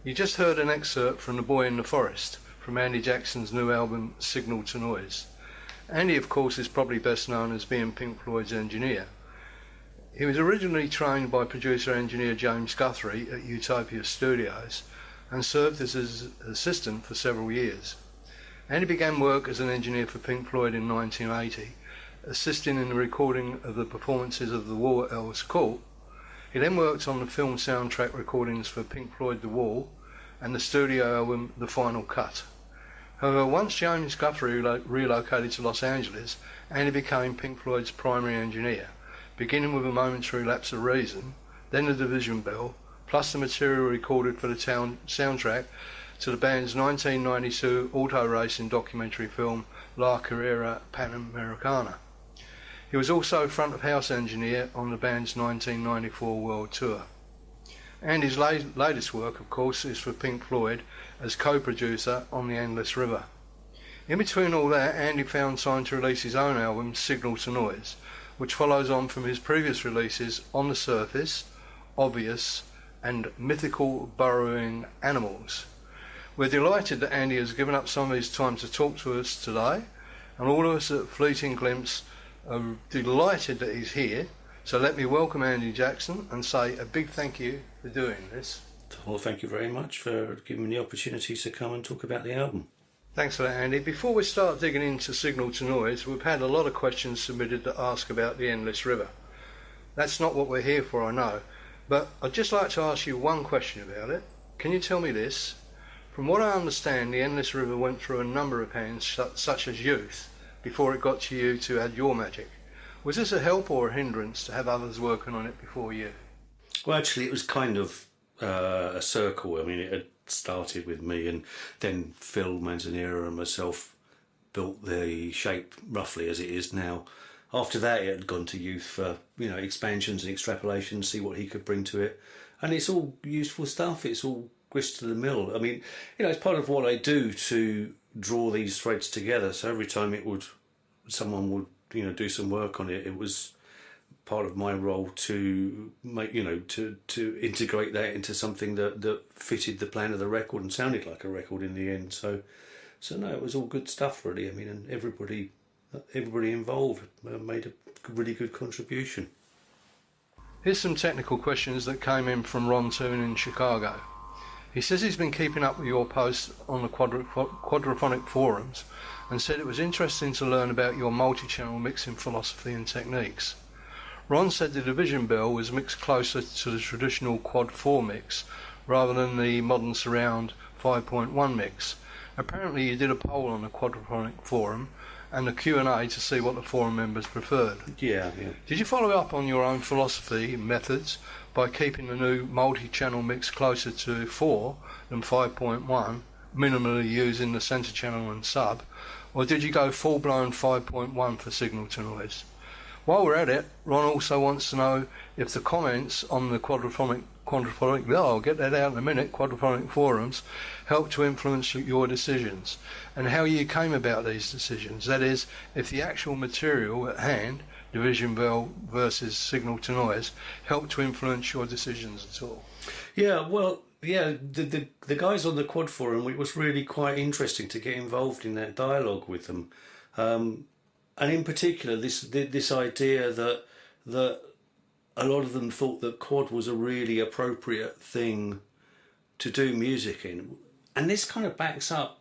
You just heard an excerpt from The Boy in the Forest from Andy Jackson's new album Signal to Noise. Andy, of course, is probably best known as being Pink Floyd's engineer. He was originally trained by producer-engineer James Guthrie at Utopia Studios and served as his assistant for several years. Andy began work as an engineer for Pink Floyd in 1980, assisting in the recording of the performances of The Wall at Earl's Court. He then worked on the film soundtrack recordings for Pink Floyd The Wall and the studio album The Final Cut. However, once James Guthrie relocated to Los Angeles, Andy became Pink Floyd's primary engineer, beginning with A Momentary Lapse of Reason, then The Division Bell, plus the material recorded for the soundtrack to the band's 1992 auto racing documentary film La Carrera Panamericana. He was also front of house engineer on the band's 1994 world tour. Andy's latest work, of course, is for Pink Floyd as co-producer on The Endless River. In between all that, Andy found time to release his own album, Signal to Noise, which follows on from his previous releases On the Surface, Obvious, and Mythical Burrowing Animals. We're delighted that Andy has given up some of his time to talk to us today, and all of us at Fleeting Glimpse are delighted that he's here. So let me welcome Andy Jackson and say a big thank you for doing this. Well, thank you very much for giving me the opportunity to come and talk about the album. Thanks for that, Andy. Before we start digging into Signal to Noise, we've had a lot of questions submitted that ask about the Endless River. That's not what we're here for, I know, but I'd just like to ask you one question about it. Can you tell me this? From what I understand, the Endless River went through a number of hands, such as Youth, before it got to you to add your magic. Was this a help or a hindrance to have others working on it before you? Well, actually, it was kind of a circle. I mean, it had started with me, and then Phil Manzanera and myself built the shape roughly as it is now. After that, it had gone to Youth for expansions and extrapolations, see what he could bring to it, and it's all useful stuff. It's all grist to the mill. I mean, it's part of what I do to draw these threads together. So every time someone would do some work on it, it was part of my role to make to integrate that into something that fitted the plan of the record and sounded like a record in the end. So no, it was all good stuff really. I mean, and everybody involved made a really good contribution. Here's some technical questions that came in from Ron Toon in Chicago. He says he's been keeping up with your posts on the quadraphonic forums and said it was interesting to learn about your multi-channel mixing philosophy and techniques. Ron said the Division Bell was mixed closer to the traditional Quad 4 mix rather than the modern Surround 5.1 mix. Apparently you did a poll on the quadraphonic forum and a Q&A to see what the forum members preferred. Yeah. Did you follow up on your own philosophy and methods by keeping the new multi-channel mix closer to 4 than 5.1, minimally using the centre channel and sub, or did you go full-blown 5.1 for Signal to Noise? While we're at it, Ron also wants to know if the comments on the quadraphonic quadraphonic, I'll get that out in a minute, quadraphonic forums help to influence your decisions, and how you came about these decisions. That is, if the actual material at hand, division bell versus signal to noise, helped to influence your decisions at all. Yeah, well, yeah, the guys on the Quad Forum, it was really quite interesting to get involved in that dialogue with them. And in particular, this idea that a lot of them thought that quad was a really appropriate thing to do music in, and this kind of backs up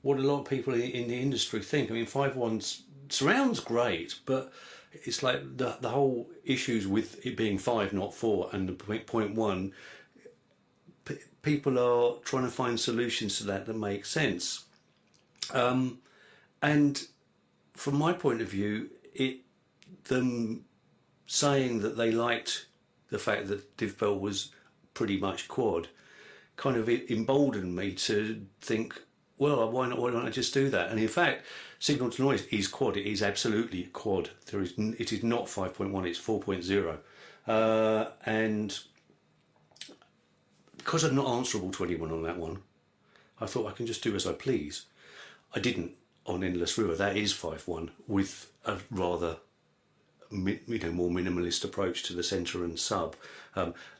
what a lot of people in the industry think. I mean, 5.1 sounds great, but it's like the whole issues with it being 5, not 4, and the 0.1. People are trying to find solutions to that make sense, and from my point of view, them saying that they liked the fact that Div Bell was pretty much quad kind of emboldened me to think, well, why don't I just do that? And in fact, signal to noise is quad. It is absolutely quad. It is not 5.1, it's 4.0. And because I'm not answerable to anyone on that one, I thought I can just do as I please. I didn't on Endless River. That is 5.1 with a rather more minimalist approach to the centre and sub.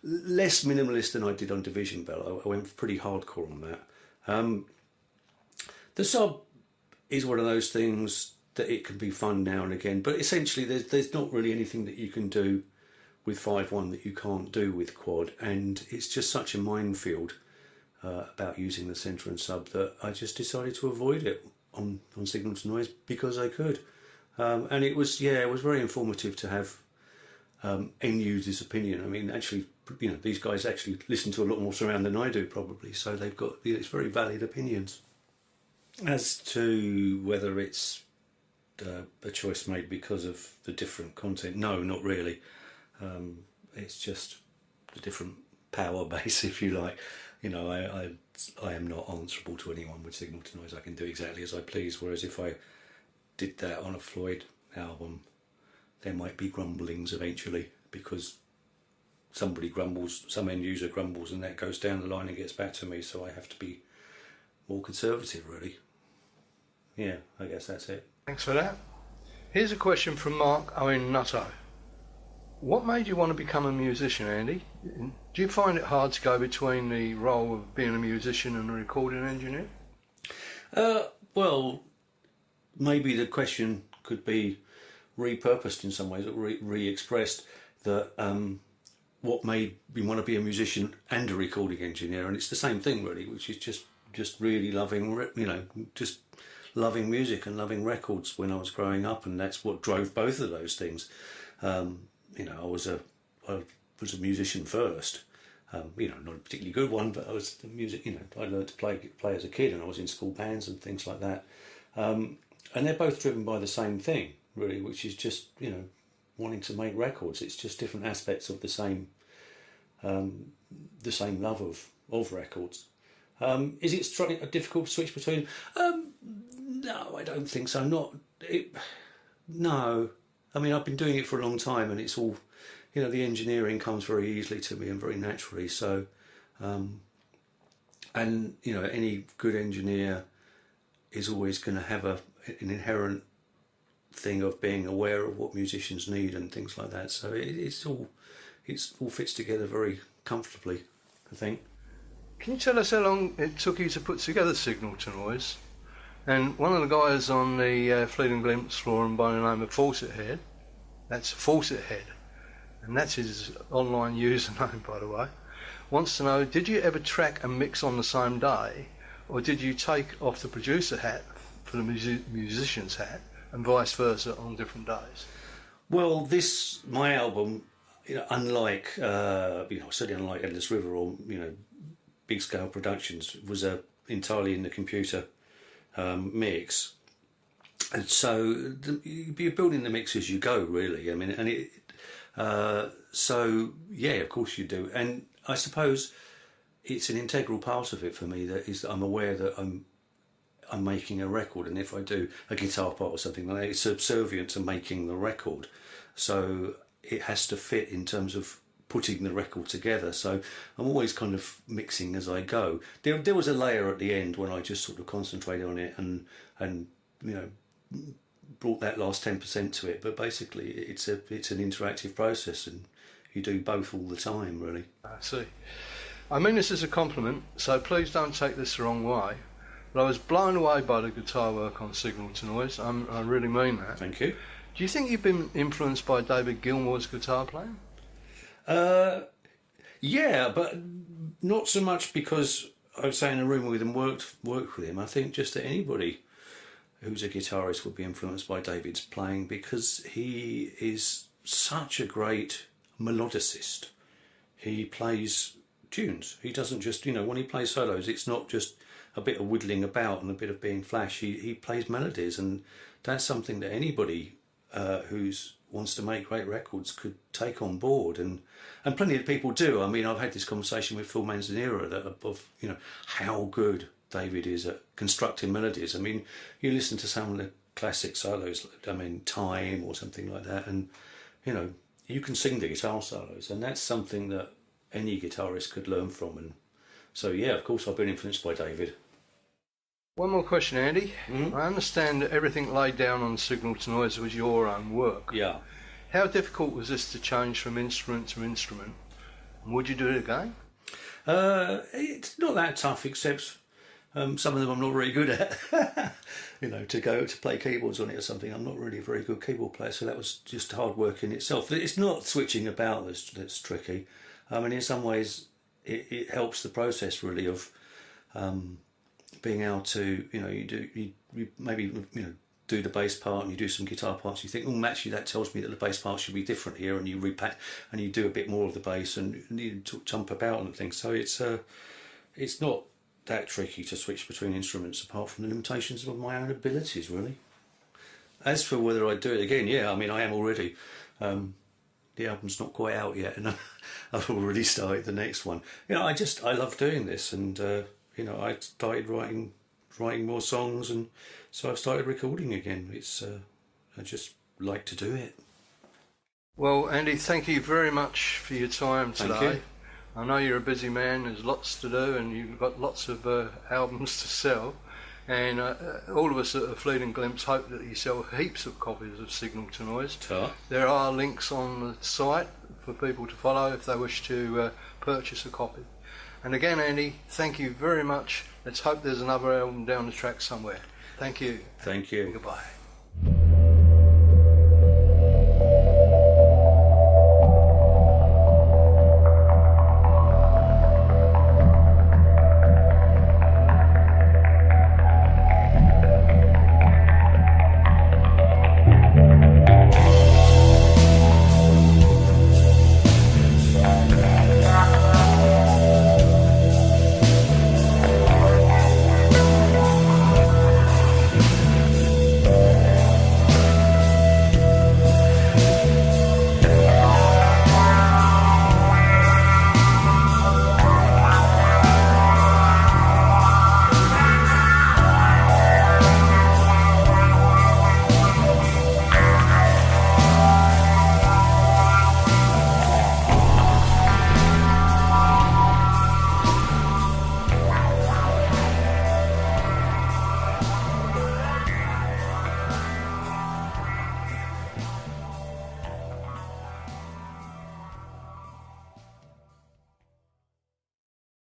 Less minimalist than I did on Division Bell. I went pretty hardcore on that. The sub is one of those things that it can be fun now and again, but essentially there's not really anything that you can do with 5.1 that you can't do with quad, and it's just such a minefield about using the centre and sub that I just decided to avoid it on signal to noise because I could. And it was very informative to have end users' opinion. I mean, actually, these guys actually listen to a lot more surround than I do, probably. So they've got it's very valid opinions. As to whether it's a choice made because of the different content, no, not really. It's just a different power base, if you like. I am not answerable to anyone with signal to noise. I can do exactly as I please. Whereas if I did that on a Floyd album, there might be grumblings eventually because somebody grumbles, some end user grumbles, and that goes down the line and gets back to me, so I have to be more conservative, really. Yeah, I guess that's it. Thanks for that. Here's a question from Mark Owen Nutto. What made you want to become a musician, Andy? Do you find it hard to go between the role of being a musician and a recording engineer? Well, maybe the question could be repurposed in some ways, or re-expressed, that what made me want to be a musician and a recording engineer, and it's the same thing really, which is just really loving, just loving music and loving records when I was growing up, and that's what drove both of those things. I was a musician first. Not a particularly good one, but I was I learned to play as a kid, and I was in school bands and things like that. And they're both driven by the same thing, really, which is just, wanting to make records. It's just different aspects of the same love of records. Is it difficult to switch between? No, I don't think so. No. I mean, I've been doing it for a long time, and it's all, the engineering comes very easily to me and very naturally. So, any good engineer is always going to have an inherent thing of being aware of what musicians need and things like that. So it all fits together very comfortably, I think. Can you tell us how long it took you to put together Signal to Noise? And one of the guys on the Fleeting Glimpse forum by the name of Fawcett Head, that's Fawcett Head, and that's his online username, by the way, wants to know, did you ever track and mix on the same day, or did you take off the producer hat for the musician's hat, and vice versa on different days? Well, my album, unlike, certainly unlike Endless River or, big scale productions, was entirely in the computer mix. And so you're building the mix as you go, really. I mean, and so yeah, of course you do. And I suppose it's an integral part of it for me, that I'm aware that I'm making a record, and if I do a guitar part or something like that, it's subservient to making the record. So it has to fit in terms of putting the record together. So I'm always kind of mixing as I go. There was a layer at the end when I just sort of concentrated on it and you know, brought that last 10% to it. But basically, it's an interactive process, and you do both all the time, really. I see. I mean this as a compliment, so please don't take this the wrong way. But I was blown away by the guitar work on Signal to Noise. I really mean that. Thank you. Do you think you've been influenced by David Gilmour's guitar playing? Yeah, but not so much because I was in a room with him, worked with him. I think just that anybody who's a guitarist would be influenced by David's playing, because he is such a great melodicist. He plays tunes. He doesn't just, when he plays solos, it's not just a bit of whittling about and a bit of being flash. He plays melodies, and that's something that anybody who's wants to make great records could take on board, and plenty of people do. I mean, I've had this conversation with Phil Manzanera of how good David is at constructing melodies. I mean, you listen to some of the classic solos, I mean, Time or something like that, and you can sing the guitar solos, and that's something that any guitarist could learn from. And so, yeah, of course, I've been influenced by David. One more question, Andy. I understand that everything laid down on Signal to Noise was your own work. Yeah. How difficult was this to change from instrument to instrument? And would you do it again? It's not that tough, except some of them I'm not very good at. To play keyboards on it or something, I'm not really a very good keyboard player, so that was just hard work in itself. It's not switching about that's tricky. I mean, in some ways, it helps the process really of being able to, you maybe do the bass part and you do some guitar parts. You think, actually that tells me that the bass part should be different here, and you repack and you do a bit more of the bass and you jump about and things. So it's not that tricky to switch between instruments, apart from the limitations of my own abilities, really. As for whether I do it again, yeah, I mean, I am already. The album's not quite out yet, and I've already started the next one. I love doing this, and I started writing more songs, and so I've started recording again. I just like to do it. Well, Andy, thank you very much for your time today. Thank you. I know you're a busy man, there's lots to do, and you've got lots of albums to sell, and all of us at A Fleeting Glimpse hope that you sell heaps of copies of Signal to Noise. Sure. There are links on the site for people to follow if they wish to purchase a copy. And again, Andy, thank you very much. Let's hope there's another album down the track somewhere. Thank you. Thank you. Goodbye.